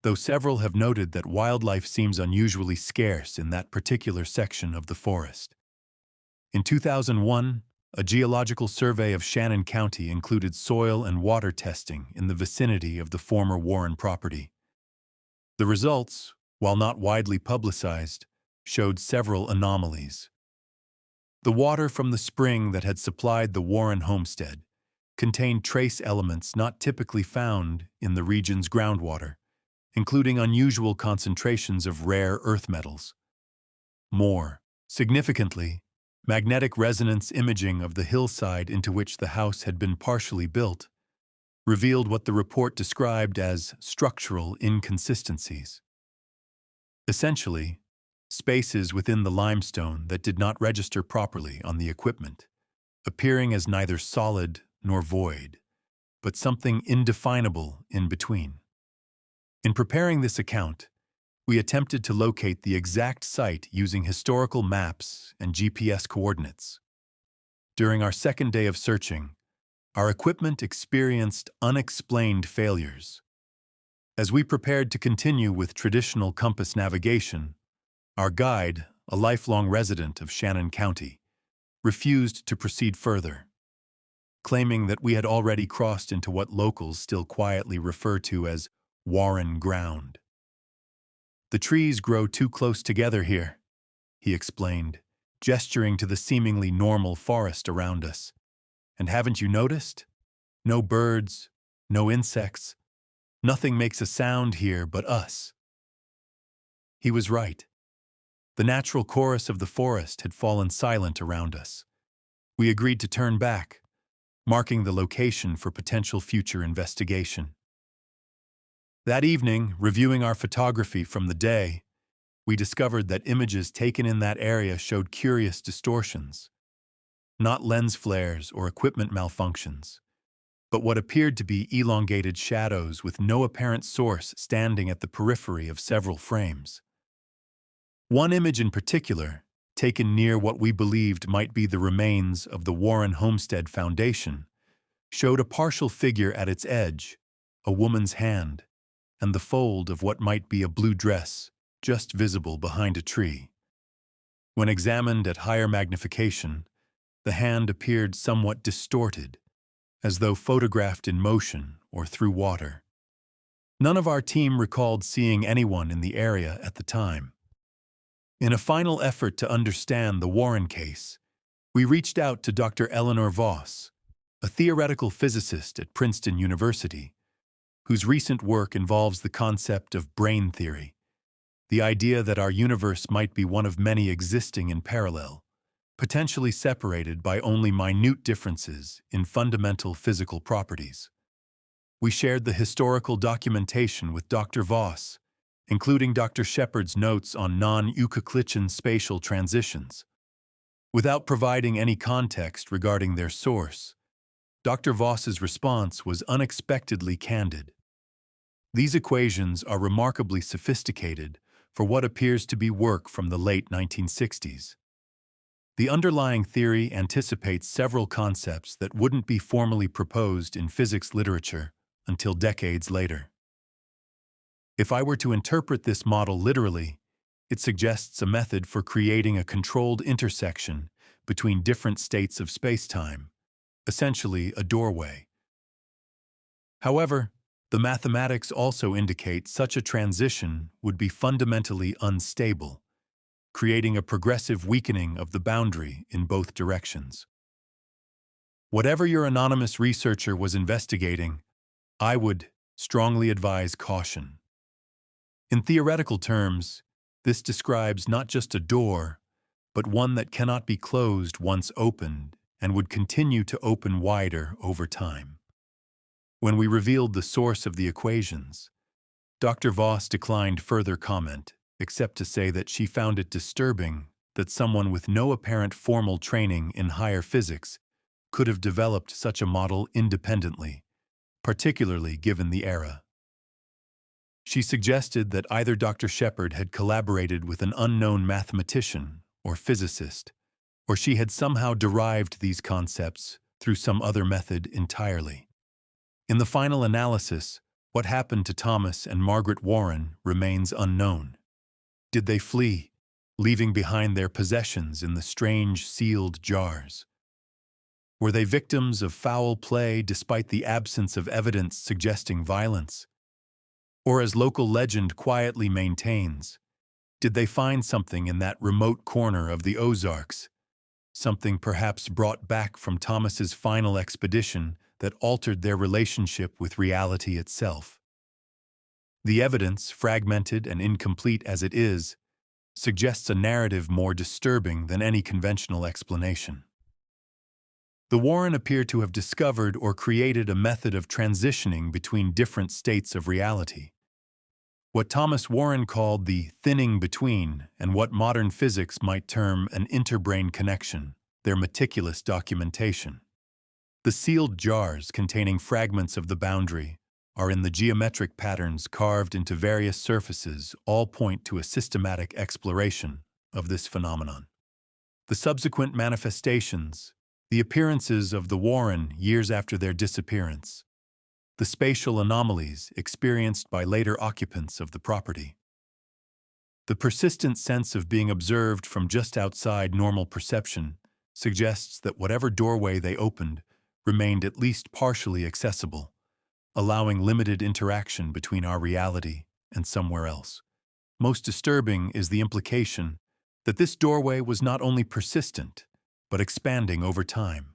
though several have noted that wildlife seems unusually scarce in that particular section of the forest. In 2001, a geological survey of Shannon County included soil and water testing in the vicinity of the former Warren property. The results, while not widely publicized, showed several anomalies. The water from the spring that had supplied the Warren homestead contained trace elements not typically found in the region's groundwater, including unusual concentrations of rare earth metals. More significantly, magnetic resonance imaging of the hillside into which the house had been partially built revealed what the report described as structural inconsistencies. Essentially, spaces within the limestone that did not register properly on the equipment, appearing as neither solid nor void, but something indefinable in between. In preparing this account, we attempted to locate the exact site using historical maps and GPS coordinates. During our second day of searching, our equipment experienced unexplained failures. As we prepared to continue with traditional compass navigation, our guide, a lifelong resident of Shannon County, refused to proceed further, claiming that we had already crossed into what locals still quietly refer to as Warren ground. "The trees grow too close together here," he explained, gesturing to the seemingly normal forest around us. "And haven't you noticed? No birds, no insects. Nothing makes a sound here but us." He was right. The natural chorus of the forest had fallen silent around us. We agreed to turn back, marking the location for potential future investigation. That evening, reviewing our photography from the day, we discovered that images taken in that area showed curious distortions. Not lens flares or equipment malfunctions, but what appeared to be elongated shadows with no apparent source standing at the periphery of several frames. One image in particular, taken near what we believed might be the remains of the Warren Homestead Foundation, showed a partial figure at its edge, a woman's hand, and the fold of what might be a blue dress just visible behind a tree. When examined at higher magnification, the hand appeared somewhat distorted, as though photographed in motion or through water. None of our team recalled seeing anyone in the area at the time. In a final effort to understand the Warren case, we reached out to Dr. Eleanor Voss, a theoretical physicist at Princeton University, whose recent work involves the concept of brain theory, the idea that our universe might be one of many existing in parallel, potentially separated by only minute differences in fundamental physical properties. We shared the historical documentation with Dr. Voss, including Dr. Shepard's notes on non-Euclidean spatial transitions. Without providing any context regarding their source, Dr. Voss's response was unexpectedly candid. These equations are remarkably sophisticated for what appears to be work from the late 1960s. The underlying theory anticipates several concepts that wouldn't be formally proposed in physics literature until decades later. If I were to interpret this model literally, it suggests a method for creating a controlled intersection between different states of space-time, essentially a doorway. However, the mathematics also indicate such a transition would be fundamentally unstable, creating a progressive weakening of the boundary in both directions. Whatever your anonymous researcher was investigating, I would strongly advise caution. In theoretical terms, this describes not just a door, but one that cannot be closed once opened and would continue to open wider over time. When we revealed the source of the equations, Dr. Voss declined further comment, except to say that she found it disturbing that someone with no apparent formal training in higher physics could have developed such a model independently, particularly given the era. She suggested that either Dr. Shepard had collaborated with an unknown mathematician or physicist, or she had somehow derived these concepts through some other method entirely. In the final analysis, what happened to Thomas and Margaret Warren remains unknown. Did they flee, leaving behind their possessions in the strange sealed jars? Were they victims of foul play despite the absence of evidence suggesting violence? Or, as local legend quietly maintains, Did they find something in that remote corner of the Ozarks? Something perhaps brought back from Thomas's final expedition that altered their relationship with reality itself. The evidence, fragmented and incomplete as it is, suggests a narrative more disturbing than any conventional explanation. The Warren appear to have discovered or created a method of transitioning between different states of reality. What Thomas Warren called the thinning between and what modern physics might term an interbrain connection, their meticulous documentation. The sealed jars containing fragments of the boundary are in the geometric patterns carved into various surfaces all point to a systematic exploration of this phenomenon. The subsequent manifestations, the appearances of the Warren years after their disappearance, the spatial anomalies experienced by later occupants of the property, the persistent sense of being observed from just outside normal perception suggests that whatever doorway they opened remained at least partially accessible, allowing limited interaction between our reality and somewhere else. Most disturbing is the implication that this doorway was not only persistent, but expanding over time.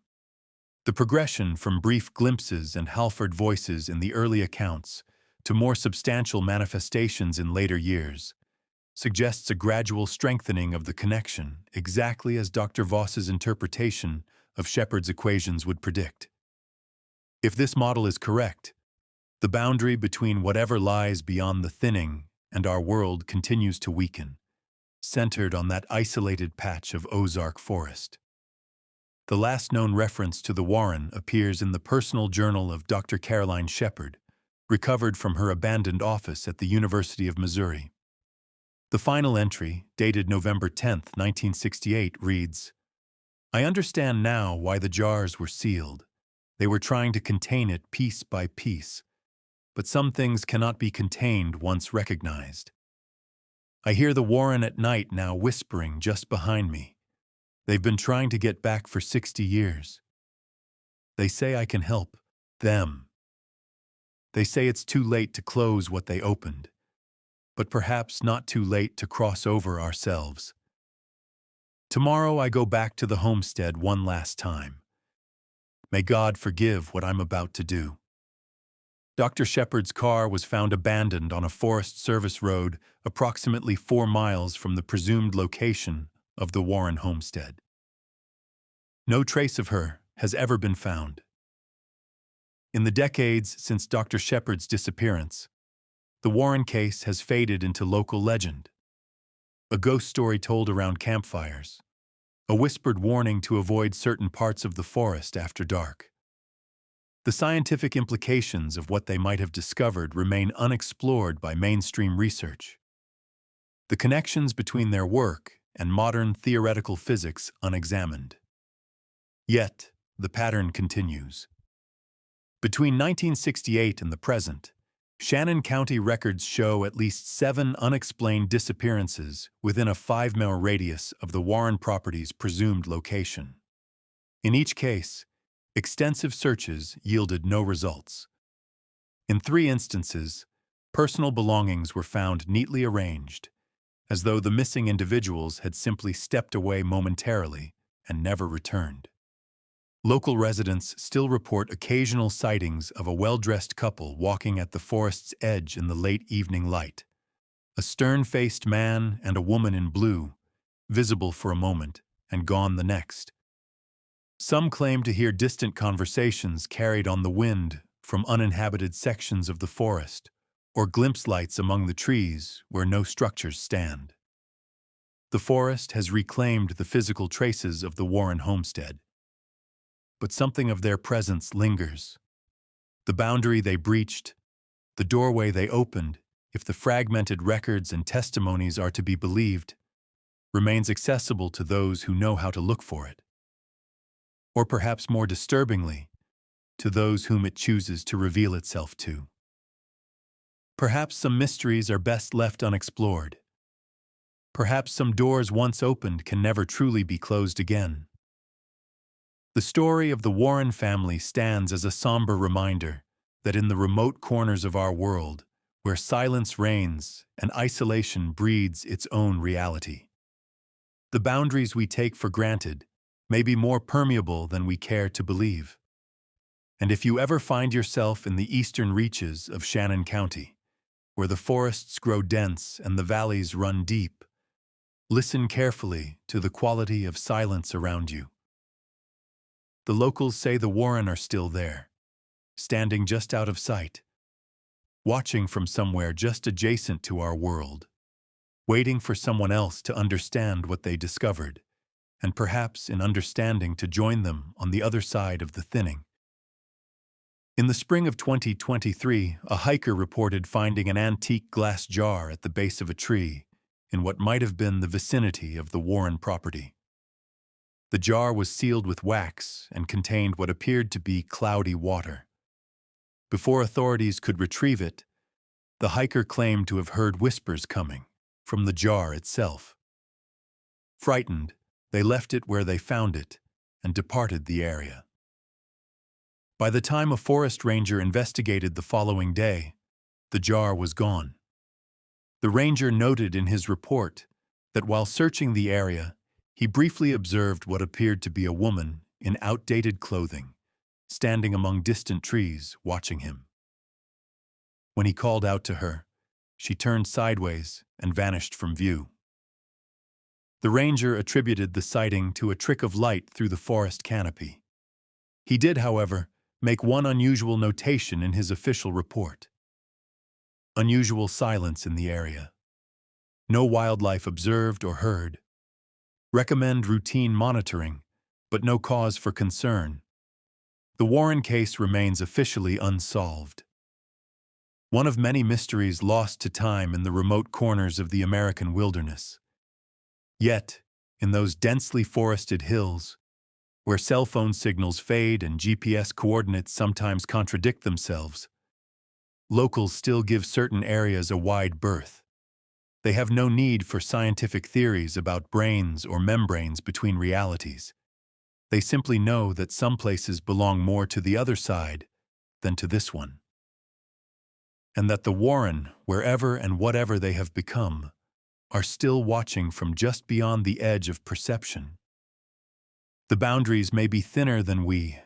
The progression from brief glimpses and Halford voices in the early accounts to more substantial manifestations in later years suggests a gradual strengthening of the connection, exactly as Dr. Voss's interpretation of Shepard's equations would predict. If this model is correct, the boundary between whatever lies beyond the thinning and our world continues to weaken, centered on that isolated patch of Ozark forest. The last known reference to the Warren appears in the personal journal of Dr. Caroline Shepard, recovered from her abandoned office at the University of Missouri. The final entry, dated November 10, 1968, reads, "I understand now why the jars were sealed. They were trying to contain it piece by piece. But some things cannot be contained once recognized. I hear the Warren at night now whispering just behind me. They've been trying to get back for 60 years. They say I can help them. They say it's too late to close what they opened, but perhaps not too late to cross over ourselves. Tomorrow I go back to the homestead one last time. May God forgive what I'm about to do." Dr. Shepard's car was found abandoned on a Forest Service road approximately 4 miles from the presumed location of the Warren homestead. No trace of her has ever been found. In the decades since Dr. Shepard's disappearance, the Warren case has faded into local legend. A ghost story told around campfires, a whispered warning to avoid certain parts of the forest after dark. The scientific implications of what they might have discovered remain unexplored by mainstream research. The connections between their work and modern theoretical physics unexamined. Yet, the pattern continues. Between 1968 and the present, Shannon County records show at least 7 unexplained disappearances within a 5-mile radius of the Warren property's presumed location. In each case, extensive searches yielded no results. In 3 instances, personal belongings were found neatly arranged, as though the missing individuals had simply stepped away momentarily and never returned. Local residents still report occasional sightings of a well-dressed couple walking at the forest's edge in the late evening light. A stern-faced man and a woman in blue, visible for a moment and gone the next. Some claim to hear distant conversations carried on the wind from uninhabited sections of the forest, or glimpse lights among the trees where no structures stand. The forest has reclaimed the physical traces of the Warren homestead, but something of their presence lingers. The boundary they breached, the doorway they opened, if the fragmented records and testimonies are to be believed, remains accessible to those who know how to look for it. Or perhaps more disturbingly, to those whom it chooses to reveal itself to. Perhaps some mysteries are best left unexplored. Perhaps some doors once opened can never truly be closed again. The story of the Warren family stands as a somber reminder that in the remote corners of our world, where silence reigns and isolation breeds its own reality. The boundaries we take for granted may be more permeable than we care to believe. And if you ever find yourself in the eastern reaches of Shannon County, where the forests grow dense and the valleys run deep, listen carefully to the quality of silence around you. The locals say the Warren are still there, standing just out of sight, watching from somewhere just adjacent to our world, waiting for someone else to understand what they discovered, and perhaps in understanding to join them on the other side of the thinning. In the spring of 2023, a hiker reported finding an antique glass jar at the base of a tree in what might have been the vicinity of the Warren property. The jar was sealed with wax and contained what appeared to be cloudy water. Before authorities could retrieve it, the hiker claimed to have heard whispers coming from the jar itself. Frightened, they left it where they found it and departed the area. By the time a forest ranger investigated the following day, the jar was gone. The ranger noted in his report that while searching the area, he briefly observed what appeared to be a woman in outdated clothing, standing among distant trees, watching him. When he called out to her, she turned sideways and vanished from view. The ranger attributed the sighting to a trick of light through the forest canopy. He did, however, make one unusual notation in his official report. Unusual silence in the area. No wildlife observed or heard. Recommend routine monitoring, but no cause for concern. The Warren case remains officially unsolved. One of many mysteries lost to time in the remote corners of the American wilderness. Yet, in those densely forested hills, where cell phone signals fade and GPS coordinates sometimes contradict themselves, locals still give certain areas a wide berth. They have no need for scientific theories about brains or membranes between realities. They simply know that some places belong more to the other side than to this one. And that the Warren, wherever and whatever they have become, are still watching from just beyond the edge of perception. The boundaries may be thinner than we,